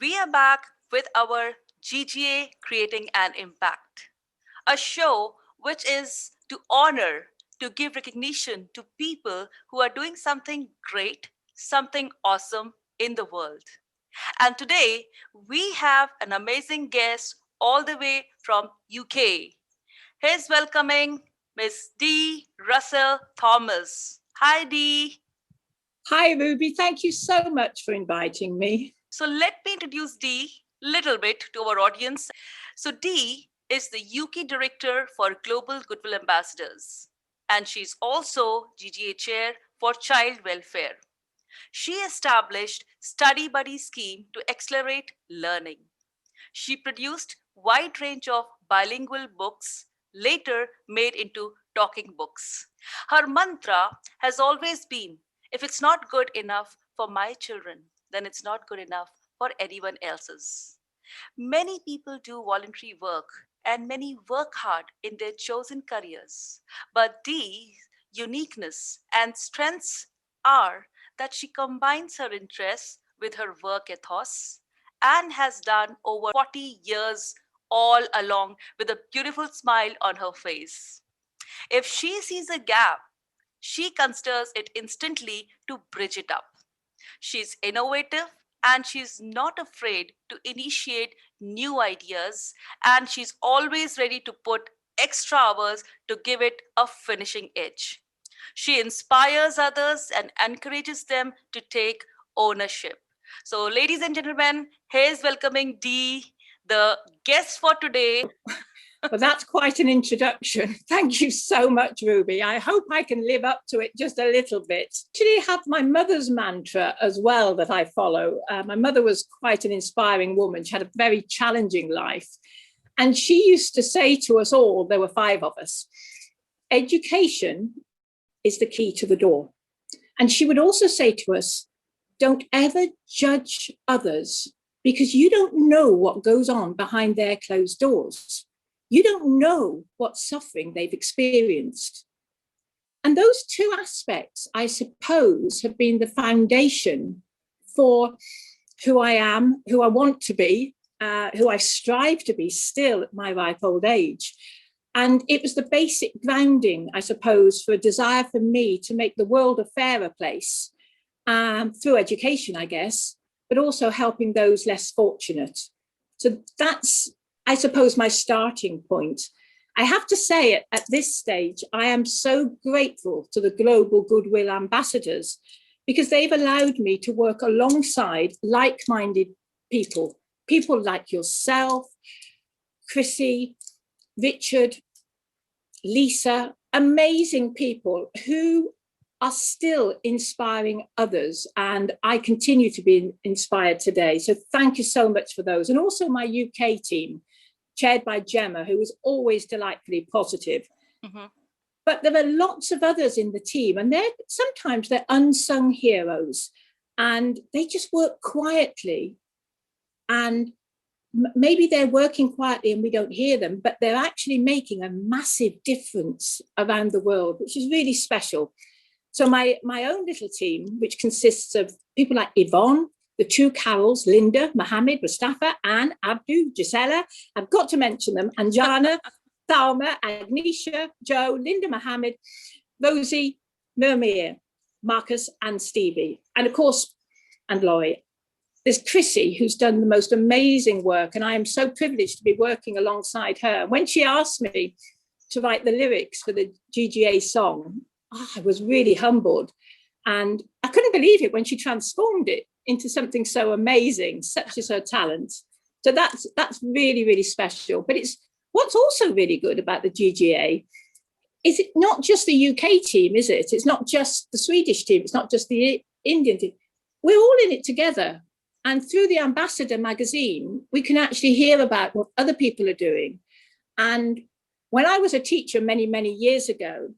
We are back with our GGA Creating an Impact, a show which is to honor, to give recognition to people who are doing something great, something awesome in the world. And today we have an amazing guest all the way from UK. Here's welcoming Miss Dee Russell Thomas. Hi Dee. Hi, Ruby. Thank you so much for inviting me. So let me introduce Dee little bit to our audience. So Dee is the UK Director for Global Goodwill Ambassadors, and she's also GGA Chair for Child Welfare. She established Study Buddy scheme to accelerate learning. She produced wide range of bilingual books, later made into talking books. Her mantra has always been, if it's not good enough for my children, then it's not good enough for anyone else's. Many people do voluntary work and many work hard in their chosen careers. But Dee's uniqueness and strengths are that she combines her interests with her work ethos and has done over 40 years all along with a beautiful smile on her face. If she sees a gap, she considers it instantly to bridge it up. She's innovative and she's not afraid to initiate new ideas, and she's always ready to put extra hours to give it a finishing edge. She inspires others and encourages them to take ownership. So, ladies and gentlemen, here's welcoming Dee, the guest for today. Well, that's quite an introduction. Thank you so much, Ruby. I hope I can live up to it just a little bit. Actually, I have my mother's mantra as well that I follow. My mother was quite an inspiring woman. She had a very challenging life. And she used to say to us all, there were 5 of us, education is the key to the door. And she would also say to us, don't ever judge others because you don't know what goes on behind their closed doors. You don't know what suffering they've experienced. And those 2 aspects, I suppose, have been the foundation for who I am, who I want to be, who I strive to be still at my ripe old age. And it was the basic grounding, I suppose, for a desire for me to make the world a fairer place through education, I guess, but also helping those less fortunate. So that's, I suppose, my starting point. I have to say at this stage, I am so grateful to the Global Goodwill Ambassadors because they've allowed me to work alongside like-minded people, people like yourself, Chrissy, Richard, Lisa, amazing people who are still inspiring others. And I continue to be inspired today. So thank you so much for those. And also my UK team, chaired by Gemma, who was always delightfully positive. Mm-hmm. But there are lots of others in the team, and sometimes they're unsung heroes, and they just work quietly. And maybe they're working quietly and we don't hear them, but they're actually making a massive difference around the world, which is really special. So my own little team, which consists of people like Yvonne, the 2 Carols, Linda, Mohammed, Mustafa, Anne, Abdu, Gisela, I've got to mention them, Anjana, Thalma, Agnisha, Joe, Linda Mohammed, Rosie, Murmir, Marcus and Stevie. And of course, and Laurie. There's Chrissy, who's done the most amazing work, and I am so privileged to be working alongside her. When she asked me to write the lyrics for the GGA song, I was really humbled. And I couldn't believe it when she transformed it into something so amazing, such as her talent. So that's really, really special. But it's what's also really good about the GGA is it not just the UK team, is it? It's not just the Swedish team. It's not just the Indian team. We're all in it together. And through the Ambassador magazine, we can actually hear about what other people are doing. And when I was a teacher many, many years ago,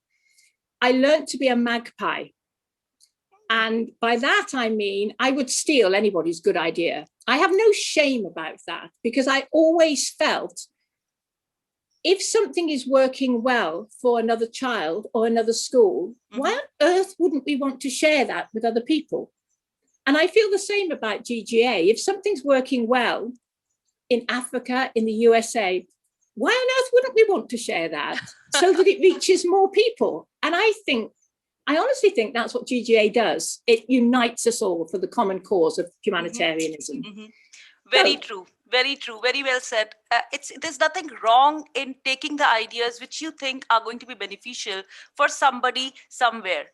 I learned to be a magpie. And by that, I mean, I would steal anybody's good idea. I have no shame about that because I always felt if something is working well for another child or another school, why on earth wouldn't we want to share that with other people? And I feel the same about GGA. If something's working well in Africa, in the USA, why on earth wouldn't we want to share that so that it reaches more people? And I honestly think that's what GGA does. It unites us all for the common cause of humanitarianism. Mm-hmm. Very true. Very true. Very well said. There's nothing wrong in taking the ideas which you think are going to be beneficial for somebody somewhere.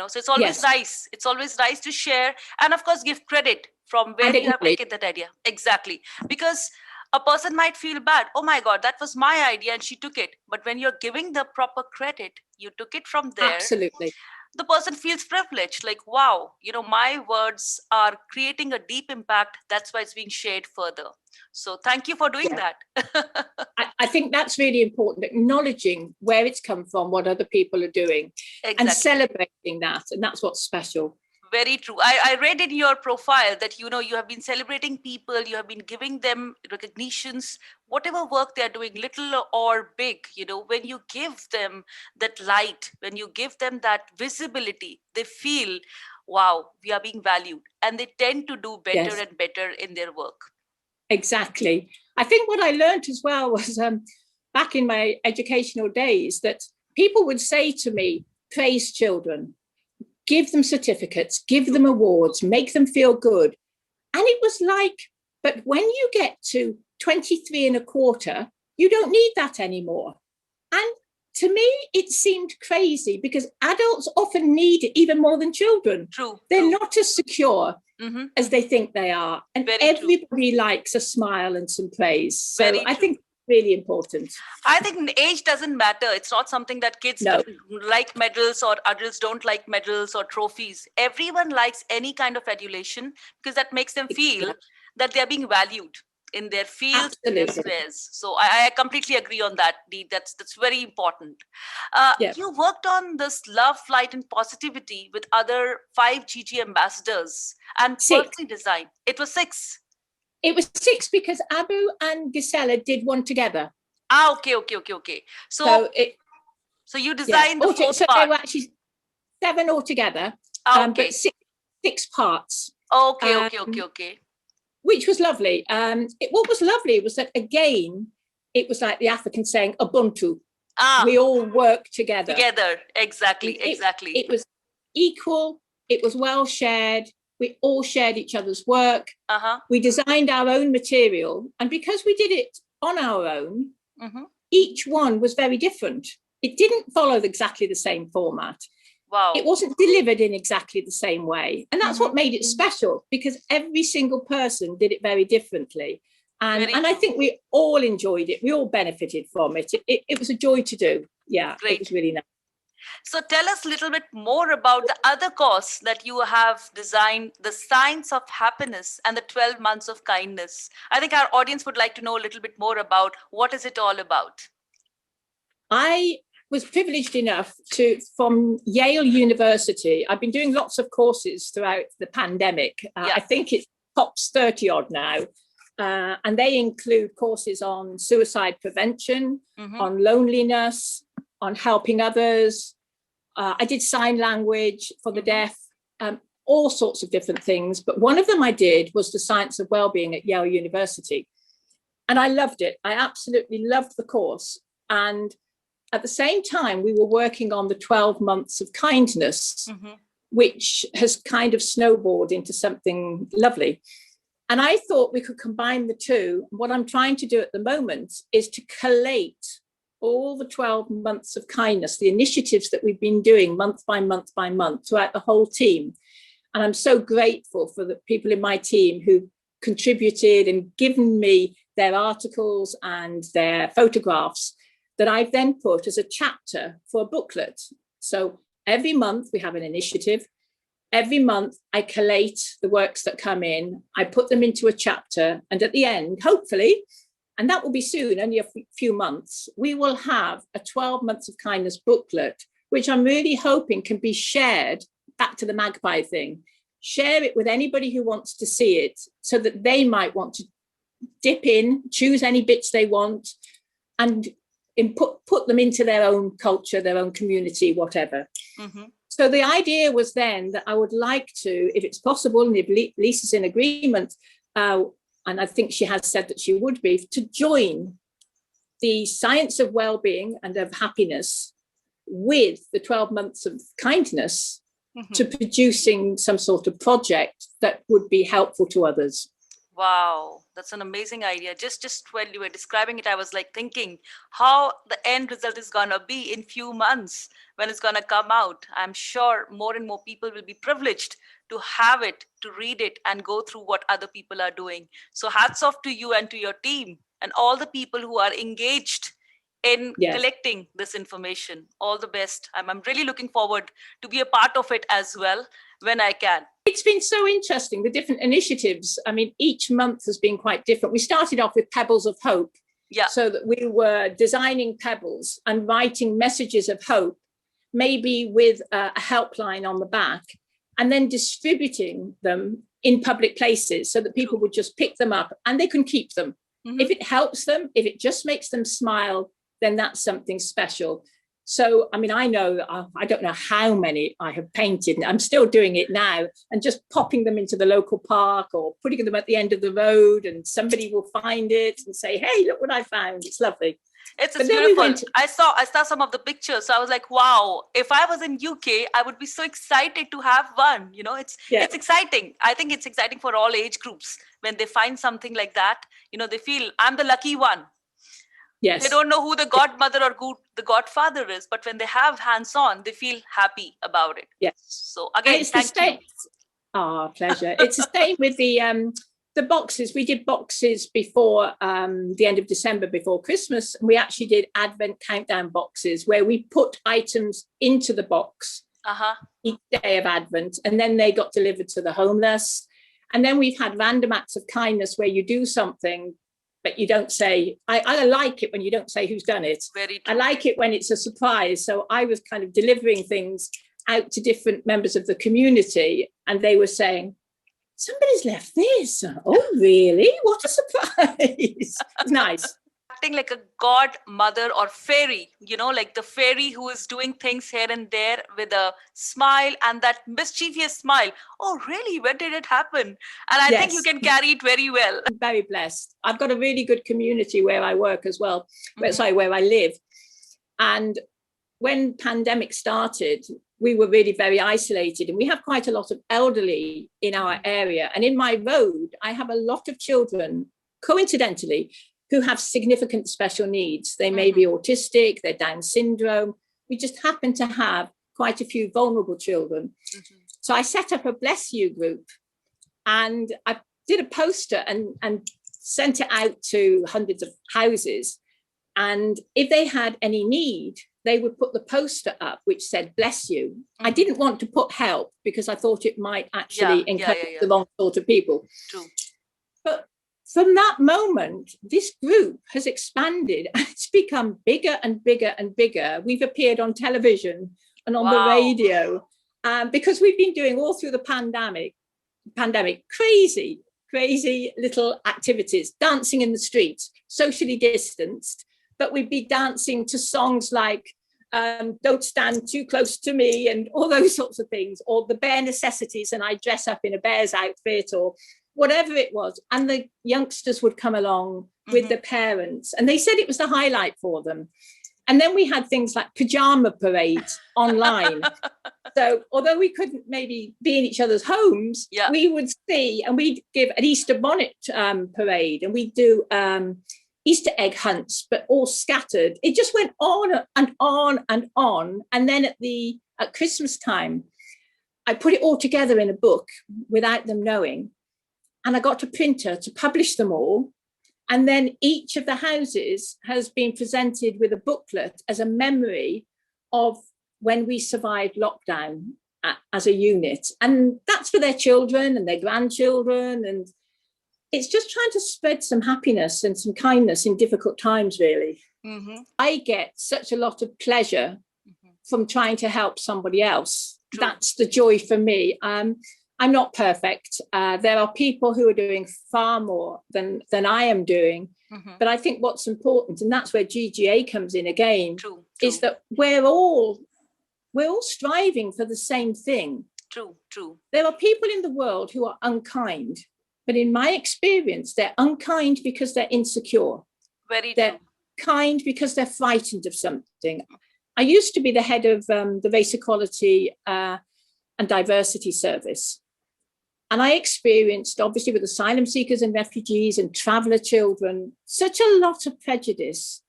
So it's always nice. It's always nice to share and, of course, give credit from where you have taken that idea. Exactly. Because a person might feel bad. Oh my God, that was my idea and she took it. But when you're giving the proper credit, you took it from there. Absolutely. The person feels privileged, like, wow, my words are creating a deep impact. That's why it's being shared further. So thank you for doing that. I think that's really important, acknowledging where it's come from, what other people are doing, and celebrating that. And that's what's special. Very true. I read in your profile that, you have been celebrating people, you have been giving them recognitions, whatever work they're doing, little or big, when you give them that light, when you give them that visibility, they feel, wow, we are being valued. And they tend to do better and better in their work. Exactly. I think what I learned as well was back in my educational days that people would say to me, praise children. Give them certificates, give them awards, make them feel good. And it was like, but when you get to 23 and a quarter, you don't need that anymore. And to me, it seemed crazy because adults often need it even more than children. True. They're not as secure as they think they are. And everybody likes a smile and some praise. So I think really important. I think age doesn't matter. It's not something that kids like medals or adults don't like medals or trophies. Everyone likes any kind of adulation because that makes them feel that they're being valued in their field, in their spheres. So I completely agree on that, Dee. That's very important. You worked on this love, light, and positivity with other 5 GG ambassadors and personally designed. It was 6. It was 6 because Abu and Gisela did one together. Okay. So you designed the 4th part. So they were actually 7 altogether, but 6 parts. Okay. Which was lovely. What was lovely was that, again, it was like the Africans saying Ubuntu. We all work together. Exactly. It was equal. It was well shared. We all shared each other's work. We designed our own material. And because we did it on our own, each one was very different. It didn't follow exactly the same format. Wow. It wasn't delivered in exactly the same way. And that's what made it special, because every single person did it very differently. And I think we all enjoyed it. We all benefited from it. It was a joy to do. Yeah, it was really nice. So tell us a little bit more about the other course that you have designed, the Science of Happiness and the 12 Months of Kindness. I think our audience would like to know a little bit more about what is it all about. I was privileged enough from Yale University. I've been doing lots of courses throughout the pandemic. I think it tops 30 odd now. And they include courses on suicide prevention, on loneliness, on helping others. I did sign language for the deaf, all sorts of different things. But one of them I did was the Science of Wellbeing at Yale University. And I loved it. I absolutely loved the course. And at the same time, we were working on the 12 months of kindness, which has kind of snowballed into something lovely. And I thought we could combine the two. What I'm trying to do at the moment is to collate all the 12 months of kindness, the initiatives that we've been doing month by month by month throughout the whole team. And I'm so grateful for the people in my team who contributed and given me their articles and their photographs that I've then put as a chapter for a booklet. So every month we have an initiative. Every month I collate the works that come in, I put them into a chapter, and at the end, hopefully, and that will be soon, only a few months, we will have a 12 months of kindness booklet, which I'm really hoping can be shared, back to the magpie thing, share it with anybody who wants to see it so that they might want to dip in, choose any bits they want, and put them into their own culture, their own community, whatever. So the idea was then that I would like to, if it's possible, and if Lisa's in agreement, and I think she has said that she would be, to join the science of well-being and of happiness with the 12 months of kindness to producing some sort of project that would be helpful to others. Wow, that's an amazing idea. Just when you were describing it, I was like thinking how the end result is gonna be in few months when it's gonna come out. I'm sure more and more people will be privileged to have it, to read it, and go through what other people are doing. So hats off to you and to your team and all the people who are engaged in collecting this information. All the best. I'm really looking forward to be a part of it as well when I can. It's been so interesting, the different initiatives. I mean, each month has been quite different. We started off with Pebbles of Hope. Yeah. So that we were designing pebbles and writing messages of hope, maybe with a helpline on the back, and then distributing them in public places so that people would just pick them up and they can keep them. If it helps them, if it just makes them smile, then that's something special. So, I mean, I know, I don't know how many I have painted, and I'm still doing it now, and just popping them into the local park or putting them at the end of the road, and somebody will find it and say, hey, look what I found. It's lovely. It's beautiful. I saw some of the pictures. So I was like, wow, if I was in UK, I would be so excited to have one. You know, it's exciting. I think it's exciting for all age groups when they find something like that. You know, they feel I'm the lucky one. Yes. They don't know who the godmother or who the godfather is, but when they have hands-on, they feel happy about it. Yes. So again, thank you. Pleasure. It's the same with the boxes. We did boxes before the end of December, before Christmas. And we actually did Advent countdown boxes where we put items into the box each day of Advent, and then they got delivered to the homeless. And then we've had random acts of kindness where you do something, but you don't say, I like it when you don't say who's done it. Very true. I like it when it's a surprise. So I was kind of delivering things out to different members of the community, and they were saying, somebody's left this. Oh, really? What a surprise. Nice. Acting like a godmother or fairy, you know, like the fairy who is doing things here and there with a smile and that mischievous smile. Oh, really? When did it happen? And I think you can carry it very well. I'm very blessed. I've got a really good community where I work as well, where I live. And when pandemic started, we were really very isolated, and we have quite a lot of elderly in our area. And in my road, I have a lot of children, coincidentally, who have significant special needs. They may be autistic, they're Down syndrome. We just happen to have quite a few vulnerable children. So I set up a Bless You group, and I did a poster and sent it out to hundreds of houses. And if they had any need, they would put the poster up which said bless you. I didn't want to put help because I thought it might actually encourage the wrong sort of people. True. But from that moment, this group has expanded and it's become bigger and bigger and bigger. We've appeared on television and on the radio because we've been doing all through the pandemic crazy little activities, dancing in the streets, socially distanced. But we'd be dancing to songs like Don't Stand Too Close to Me and all those sorts of things, or the bare necessities, and I'd dress up in a bear's outfit or whatever it was. And the youngsters would come along with the parents, and they said it was the highlight for them. And then we had things like pajama parades online. So although we couldn't maybe be in each other's homes, we would see, and we'd give an Easter bonnet parade, and we'd do Easter egg hunts, but all scattered. It just went on and on and on. And then at Christmas time, I put it all together in a book without them knowing. And I got a printer to publish them all. And then each of the houses has been presented with a booklet as a memory of when we survived lockdown as a unit. And that's for their children and their grandchildren. And it's just trying to spread some happiness and some kindness in difficult times, really. I get such a lot of pleasure from trying to help somebody else. True. That's the joy for me. I'm not perfect. There are people who are doing far more than I am doing. But I think what's important, and that's where GGA comes in again, is that we're all we're all striving for the same thing. True, true. There are people in the world who are unkind, but in my experience, they're unkind because they're insecure. Very they're true. kind because they're frightened of something. I used to be the head of the Race Equality and Diversity Service. And I experienced, obviously, with asylum seekers and refugees and traveller children, such a lot of prejudice.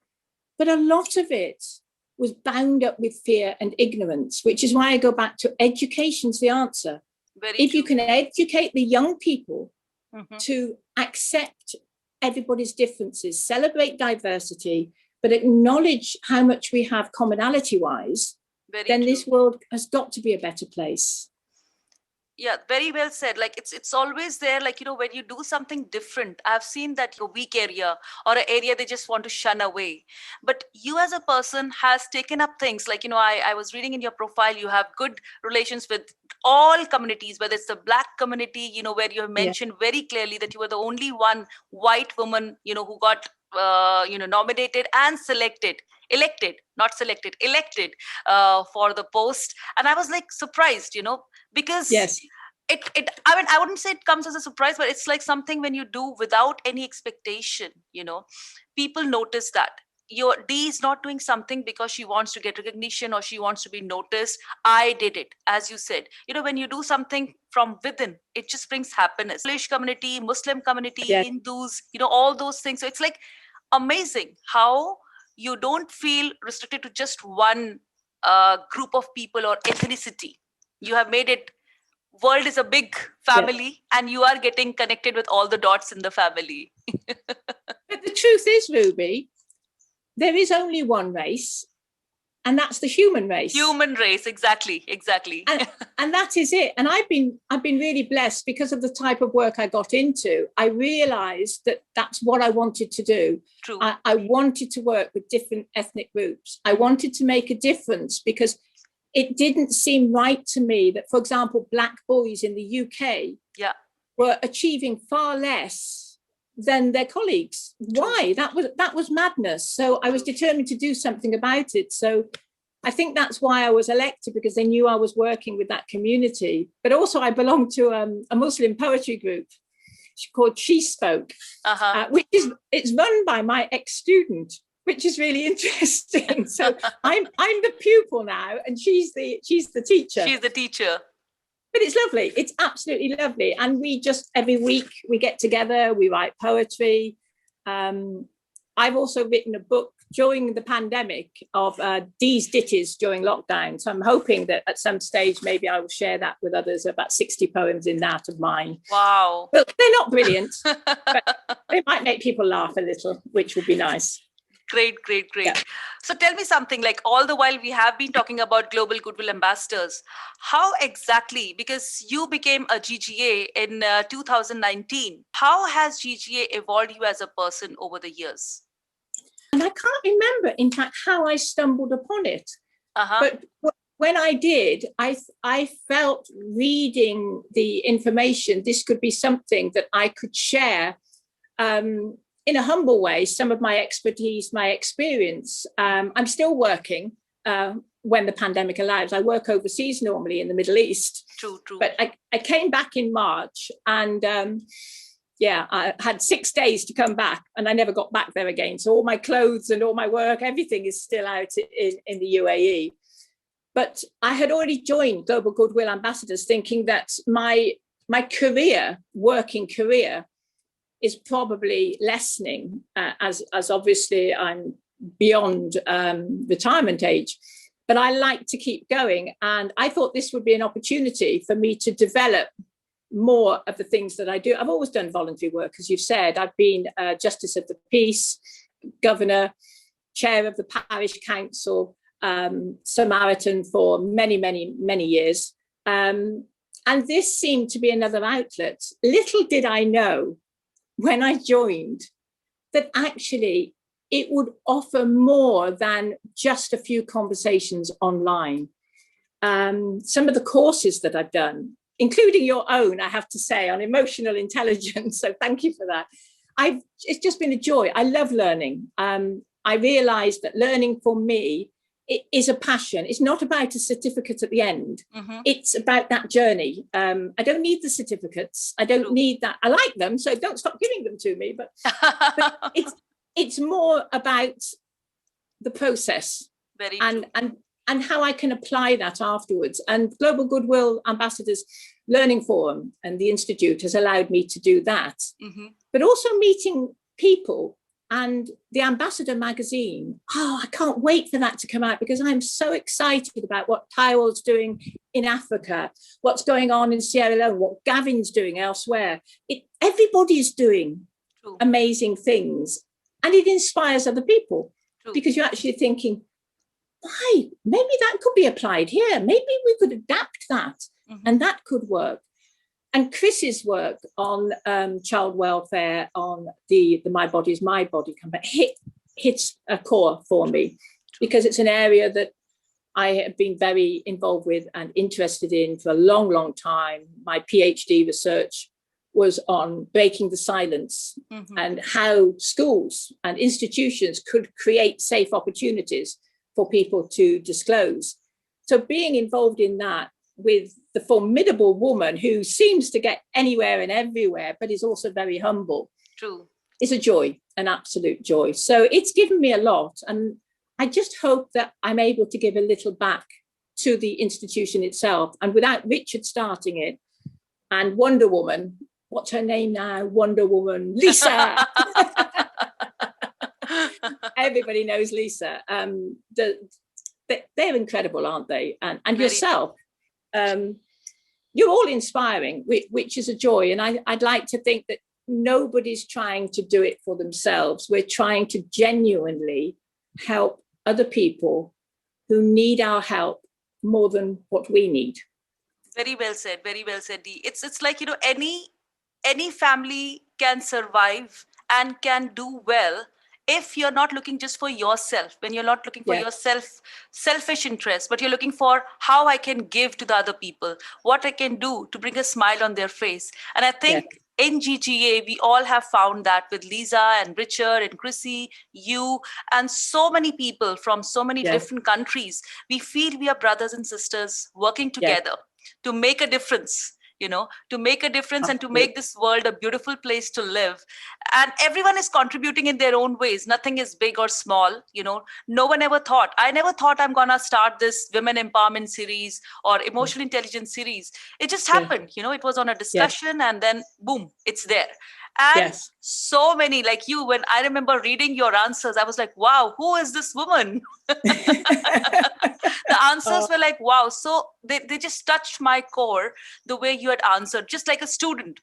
But a lot of it was bound up with fear and ignorance, which is why I go back to education's the answer. If you can educate the young people to accept everybody's differences, celebrate diversity, but acknowledge how much we have commonality-wise, then this world has got to be a better place. Yeah, very well said. Like it's always there, like, you know, when you do something different, I've seen that a weak area or an area they just want to shun away. But you as a person has taken up things like, you know, I was reading in your profile, you have good relations with all communities, whether it's the Black community, you know, where you have mentioned very clearly that you were the only one white woman, you know, who got, nominated and elected for the post. And I was like surprised, you know, because I mean, I wouldn't say it comes as a surprise, but it's like something when you do without any expectation, you know, people notice that. Your Dee is not doing something because she wants to get recognition or she wants to be noticed. I did it, as you said. You know, when you do something from within, it just brings happiness. English community, Muslim community, Hindus, you know, all those things. So it's like amazing how you don't feel restricted to just one group of people or ethnicity. You have made it, world is a big family and you are getting connected with all the dots in the family. But the truth is, Ruby, there is only one race, and that's the human race. Human race, exactly. And that is it. And I've been really blessed because of the type of work I got into. I realized that that's what I wanted to do. True. I wanted to work with different ethnic groups. I wanted to make a difference because it didn't seem right to me that, for example, Black boys in the UK were achieving far less than their colleagues. Why? That was madness. So I was determined to do something about it. So I think that's why I was elected, because they knew I was working with that community. But also I belong to a Muslim poetry group called She Spoke, which it's run by my ex-student, which is really interesting. So I'm the pupil now, and she's the teacher. She's the teacher. But it's lovely. It's absolutely lovely. And we just, every week we get together, we write poetry. I've also written a book during the pandemic of Dees ditties during lockdown. So I'm hoping that at some stage, maybe I will share that with others, about 60 poems in that of mine. Wow. Well, they're not brilliant, but they might make people laugh a little, which would be nice. Great. Yeah. So tell me something, like all the while we have been talking about Global Goodwill Ambassadors, how exactly, because you became a GGA in 2019, how has GGA evolved you as a person over the years? And I can't remember, in fact, how I stumbled upon it. But when I did, I felt reading the information, this could be something that I could share in a humble way, some of my expertise, my experience. I'm still working when the pandemic allows. I work overseas normally in the Middle East. True. But I came back in March and I had 6 days to come back and I never got back there again. So all my clothes and all my work, everything is still out in the UAE. But I had already joined Global Goodwill Ambassadors thinking that my working career, is probably lessening as obviously I'm beyond retirement age, but I like to keep going. And I thought this would be an opportunity for me to develop more of the things that I do. I've always done voluntary work, as you've said. I've been Justice of the Peace, Governor, Chair of the Parish Council, Samaritan for many, many, many years. And this seemed to be another outlet. Little did I know when I joined that actually it would offer more than just a few conversations online. Some of the courses that I've done, including your own, I have to say, on emotional intelligence, so thank you for that. It's just been a joy. I love learning. I realised that learning for me is a passion. It's not about a certificate at the end. It's about that journey. I don't need the certificates. I don't need that. I like them, so don't stop giving them to me. But it's more about the process and how I can apply that afterwards. And Global Goodwill Ambassadors Learning Forum and the Institute has allowed me to do that. But also meeting people. And the Ambassador magazine, I can't wait for that to come out, because I'm so excited about what Taiwo's doing in Africa, what's going on in Sierra Leone, what Gavin's doing elsewhere. Everybody's doing amazing things, and it inspires other people, because you're actually thinking, why? Maybe that could be applied here. Maybe we could adapt that, and that could work. And Chris's work on child welfare, on the My Body is My Body campaign hits a core for me, because it's an area that I have been very involved with and interested in for a long, long time. My PhD research was on breaking the silence and how schools and institutions could create safe opportunities for people to disclose. So being involved in that with the formidable woman who seems to get anywhere and everywhere, but is also very humble. It's a joy, an absolute joy. So it's given me a lot. And I just hope that I'm able to give a little back to the institution itself. And without Richard starting it, and Wonder Woman, what's her name now? Wonder Woman, Lisa. Everybody knows Lisa. They're incredible, aren't they? And yourself. You're all inspiring, which is a joy. And I'd like to think that nobody's trying to do it for themselves. We're trying to genuinely help other people who need our help more than what we need. Very well said, Dee. It's like, any family can survive and can do well if you're not looking just for yourself, when you're not looking for your selfish interest, but you're looking for how I can give to the other people, what I can do to bring a smile on their face. And I think in GGA, we all have found that with Lisa and Richard and Chrissy, you, and so many people from so many different countries. We feel we are brothers and sisters working together to make a difference. To make a difference and to make this world a beautiful place to live. And everyone is contributing in their own ways. Nothing is big or small. No one ever thought. I never thought I'm going to start this women empowerment series or emotional intelligence series. It just happened. It was on a discussion and then boom, it's there. And so many, like you, when I remember reading your answers, I was like, wow, who is this woman? The answers were like, wow. So they just touched my core, the way you had answered, just like a student.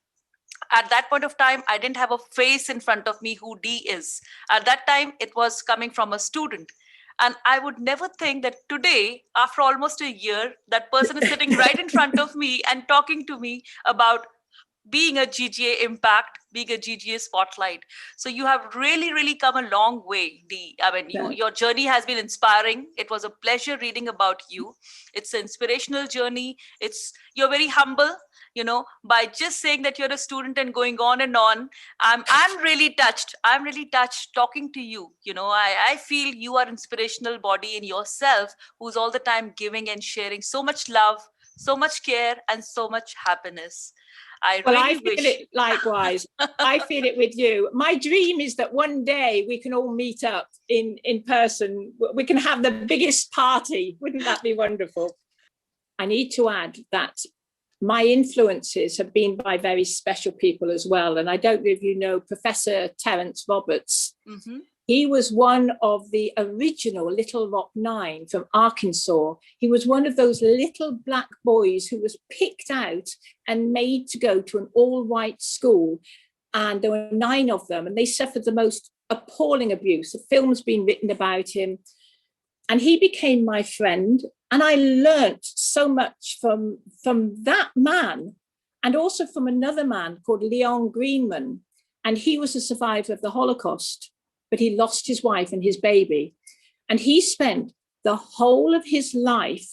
At that point of time, I didn't have a face in front of me who Dee is. At that time, it was coming from a student. And I would never think that today, after almost a year, that person is sitting right in front of me and talking to me about being a GGA impact, being a GGA spotlight. So you have really, really come a long way, Dee. I mean, your journey has been inspiring. It was a pleasure reading about you. It's an inspirational journey. You're very humble, by just saying that you're a student and going on and on. I'm really touched. I'm really touched talking to you. I feel you are inspirational body in yourself, who's all the time giving and sharing so much love, so much care, and so much happiness. I feel it likewise. I feel it with you. My dream is that one day we can all meet up in person. We can have the biggest party. Wouldn't that be wonderful? I need to add that my influences have been by very special people as well. And I don't know if you know Professor Terence Roberts. He was one of the original Little Rock Nine from Arkansas. He was one of those little black boys who was picked out and made to go to an all-white school. And there were 9 of them, and they suffered the most appalling abuse. A film's been written about him. And he became my friend. And I learnt so much from that man, and also from another man called Leon Greenman. And he was a survivor of the Holocaust, but he lost his wife and his baby. And he spent the whole of his life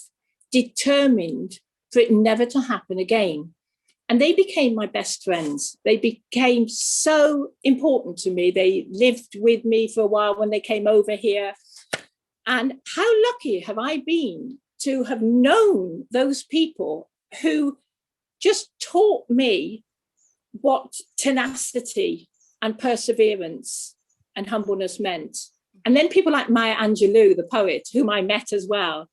determined for it never to happen again. And they became my best friends. They became so important to me. They lived with me for a while when they came over here. And how lucky have I been to have known those people who just taught me what tenacity and perseverance and humbleness meant. And then people like Maya Angelou, the poet, whom I met as well,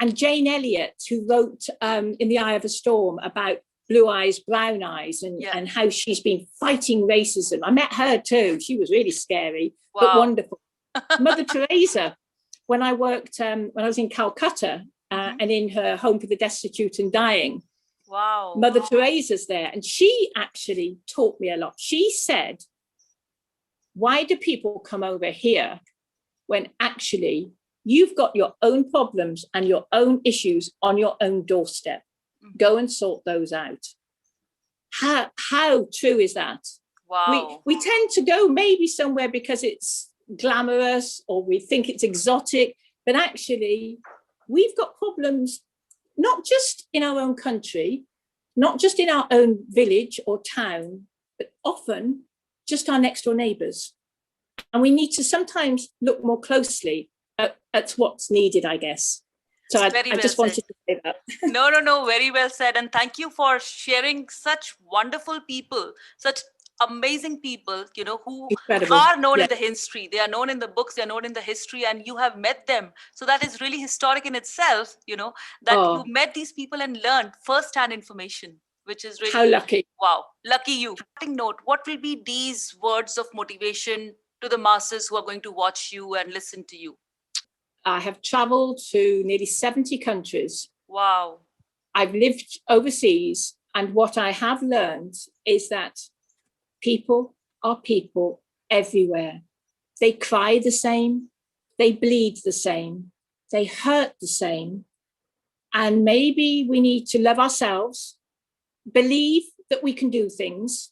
and Jane Elliott, who wrote In the Eye of a Storm about blue eyes, brown eyes, and how she's been fighting racism. I met her too. She was really scary, but wonderful. Mother Teresa, when I worked, when I was in Calcutta and in her home for the destitute and dying, Mother Teresa's there, and she actually taught me a lot. She said, why do people come over here when actually you've got your own problems and your own issues on your own doorstep? Go and sort those out. How true is that? Wow. We tend to go maybe somewhere because it's glamorous or we think it's exotic, but actually we've got problems not just in our own country, not just in our own village or town, but often just our next door neighbours. And we need to sometimes look more closely at what's needed, I guess. So I just wanted to say that. No, very well said. And thank you for sharing such wonderful people, such amazing people, who are known in the history. They are known in the books, they are known in the history, and you have met them. So that is really historic in itself, that you met these people and learned first-hand information, which is really— how lucky. Wow, lucky you. Note, what will be these words of motivation to the masses who are going to watch you and listen to you? I have traveled to nearly 70 countries. Wow. I've lived overseas, and what I have learned is that people are people everywhere. They cry the same, they bleed the same, they hurt the same. And maybe we need to love ourselves, believe that we can do things.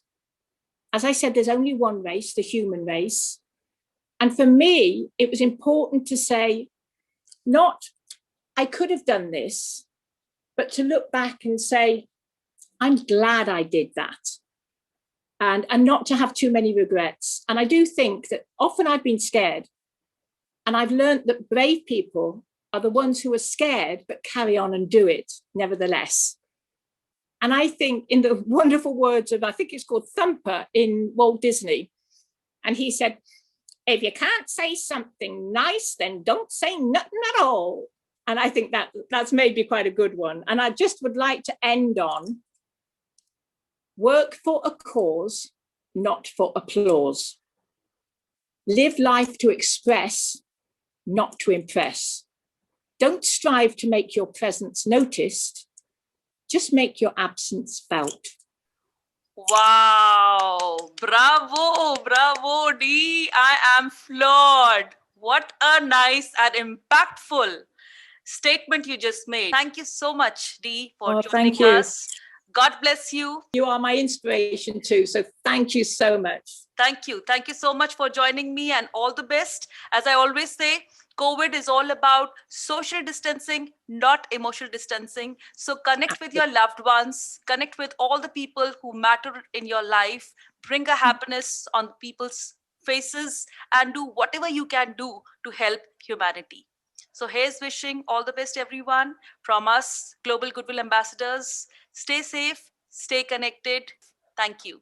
As I said, there's only one race, the human race. And for me, it was important to say, not, I could have done this, but to look back and say, I'm glad I did that. And not to have too many regrets. And I do think that often I've been scared. And I've learned that brave people are the ones who are scared, but carry on and do it nevertheless. And I think in the wonderful words of, I think it's called Thumper in Walt Disney. And he said, if you can't say something nice, then don't say nothing at all. And I think that's maybe quite a good one. And I just would like to end on, work for a cause, not for applause. Live life to express, not to impress. Don't strive to make your presence noticed. Just make your absence felt. Wow. Bravo, Dee. I am floored. What a nice and impactful statement you just made. Thank you so much, Dee, for joining us. God bless you. You are my inspiration too. So thank you so much. Thank you. Thank you so much for joining me, and all the best. As I always say, COVID is all about social distancing, not emotional distancing. So connect with your loved ones, connect with all the people who matter in your life, bring a happiness on people's faces, and do whatever you can do to help humanity. So here's wishing all the best, everyone, from us, Global Goodwill Ambassadors. Stay safe, stay connected. Thank you.